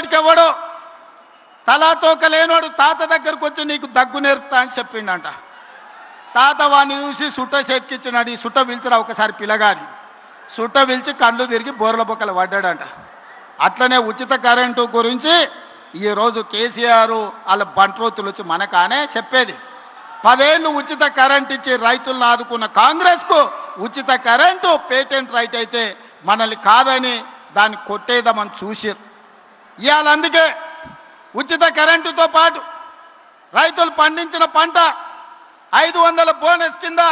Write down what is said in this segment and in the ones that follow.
వెనకటికెవడో తలాతోక లేనోడు తాత దగ్గరకు వచ్చి నీకు దగ్గు నేర్పుతా అని చెప్పిండంట. తాత వాడిని చూసి సుట్ట చేతికిచ్చినాడు. ఈ సుట్ట పిలిచిరా ఒకసారి పిల్లగాని. సుట్ట పిలిచి కళ్ళు తిరిగి బోర్ల బొక్కలు పడ్డాడంట. అట్లనే ఉచిత కరెంటు గురించి ఈరోజు కేసీఆర్ వాళ్ళ బంట్రోతులు వచ్చి మనకానే చెప్పేది. 10 ఏళ్ళు ఉచిత కరెంట్ ఇచ్చి రైతులను ఆదుకున్న కాంగ్రెస్కు ఉచిత కరెంటు పేటెంట్ రైట్ అయితే మనల్ని కాదని దాన్ని కొట్టేద్దామని చూసారు. ఇవాళ అందుకే ఉచిత కరెంటుతో పాటు రైతులు పండించిన పంట 500 బోనస్ కింద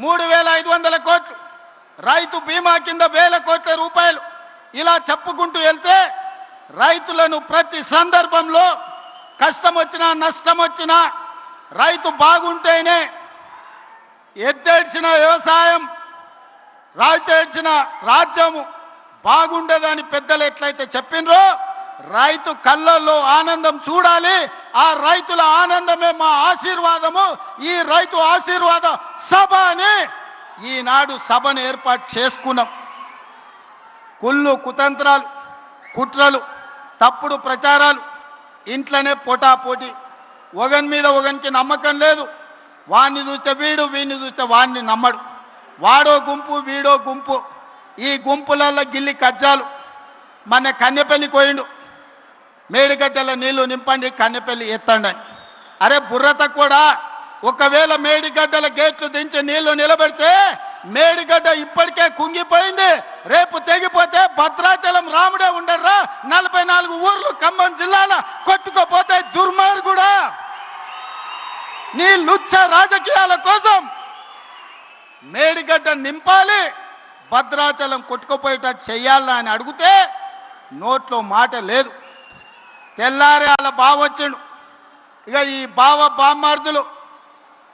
3,500 కోట్లు, రైతు బీమా కింద 1,000 కోట్ల రూపాయలు, ఇలా చెప్పుకుంటూ వెళ్తే రైతులను ప్రతి సందర్భంలో కష్టం వచ్చినా నష్టం వచ్చినా రైతు బాగుంటేనే ఎత్తేడ్చిన వ్యవసాయం రైతేడ్చిన రాజ్యము బాగుండేదని పెద్దలు ఎట్లయితే చెప్పినరో రైతు కళ్ళల్లో ఆనందం చూడాలి. ఆ రైతుల ఆనందమే మా ఆశీర్వాదము. ఈ రైతు ఆశీర్వాద సభ అని ఈనాడు సభను ఏర్పాటు చేసుకున్నాం. కుళ్ళు కుతంత్రాలు కుట్రలు తప్పుడు ప్రచారాలు ఇంట్లోనే పోటాపోటీ, ఒకని మీద ఒకనికి నమ్మకం లేదు. వాడిని చూస్తే వీడు, వీడిని చూస్తే వాడిని నమ్మడు. వాడో గుంపు వీడో గుంపు, ఈ గుంపులలో గిల్లి కజ్జాలు. మన కన్నెపల్లికి పోయిండు, మేడిగడ్డల నీళ్లు నింపండి కన్నెపల్లి ఎత్తండి. అరే బుర్రత కూడా, ఒకవేళ మేడిగడ్డల గేట్లు దించి నీళ్లు నిలబెడితే మేడిగడ్డ ఇప్పటికే కుంగిపోయింది. రేపు తెగిపోతే భద్రాచలం రాముడే ఉండర్రా, 44 ఊర్లు ఖమ్మం జిల్లాలో కొట్టుకోపోతే దుర్మార్గుడా. నీ లుచ్చ రాజకీయాల కోసం మేడిగడ్డ నింపాలి, భద్రాచలం కొట్టుకుపోయేటట్టు చెయ్యాలా అని అడిగితే నోట్లో మాట లేదు. తెల్లారి వాళ్ళ బావ వచ్చిండు. ఇక ఈ బామ్మార్దులు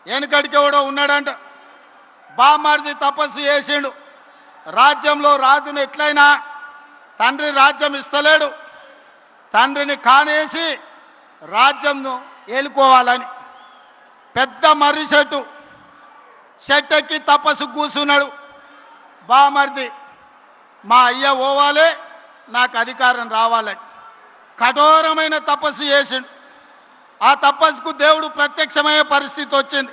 వెనకడికి ఎవడో ఉన్నాడంట. బామ్మార్ది తపస్సు చేసిండు. రాజ్యంలో రాజును ఎట్లయినా తండ్రి రాజ్యం ఇస్తలేడు, తండ్రిని కానేసి రాజ్యంను ఏలుకోవాలని పెద్ద మర్రి చెట్టు ఎక్కి తపస్సు కూర్చున్నాడు. బామర్ది మా అయ్య పోవాలి, నాకు అధికారం రావాలని కఠోరమైన తపస్సు చేసిండు. ఆ తపస్సుకు దేవుడు ప్రత్యక్షమయ్యే పరిస్థితి వచ్చింది.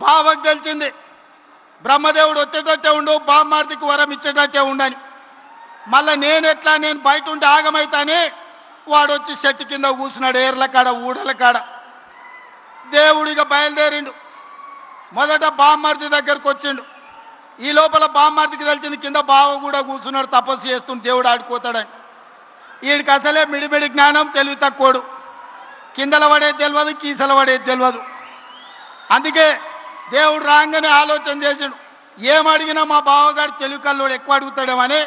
బావకు తెలిసింది బ్రహ్మదేవుడు వచ్చేటట్టే ఉండు, బామ్మార్దికి వరం ఇచ్చేటట్టే ఉండని. మళ్ళీ నేను బయట ఉంటే ఆగమైతాని వాడు వచ్చి చెట్టు కింద కూర్చున్నాడు, ఏర్ల కాడ ఊడల కాడ. దేవుడిగా బయలుదేరిండు. మొదట బామ్మార్ది దగ్గరకు వచ్చిండు. ఈ లోపల బామ్మార్దికి తెలిసింది కింద బావ కూడా కూర్చున్నాడు, తపస్సు చేస్తుంది, దేవుడు ఆడిపోతాడని. వీడికి అసలే మిడిమిడి జ్ఞానం, తెలివి తక్కువడు. కిందల పడేది తెలియదు, కీసల పడేది తెలియదు. అందుకే దేవుడు రాగానే ఆలోచన చేసిండు, ఏమడిగినా మా బావగాడు తెలివి కల్లోడు ఎక్కువ అడుగుతాడేమని.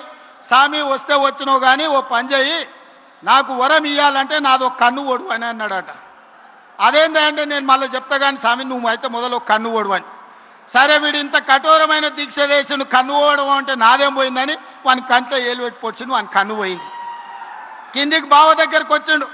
స్వామి వస్తే వచ్చినావు కానీ ఓ పని చేయి, నాకు వరం ఇవ్వాలంటే నాదో కన్ను ఓడు అని అన్నాడట. అదేంటంటే నేను మళ్ళీ చెప్తా కానీ స్వామి నువ్వు అయితే మొదలు కన్ను ఓడు అని. సరే వీడు ఇంత కఠోరమైన దీక్ష చేసి కన్ను ఓడడం అంటే నాదేం పోయిందని వాని కంట్లో ఏలు పెట్టి పొడిచిండు, వాని కన్ను పోయింది. కిందికి బావ దగ్గరకు వచ్చిండు.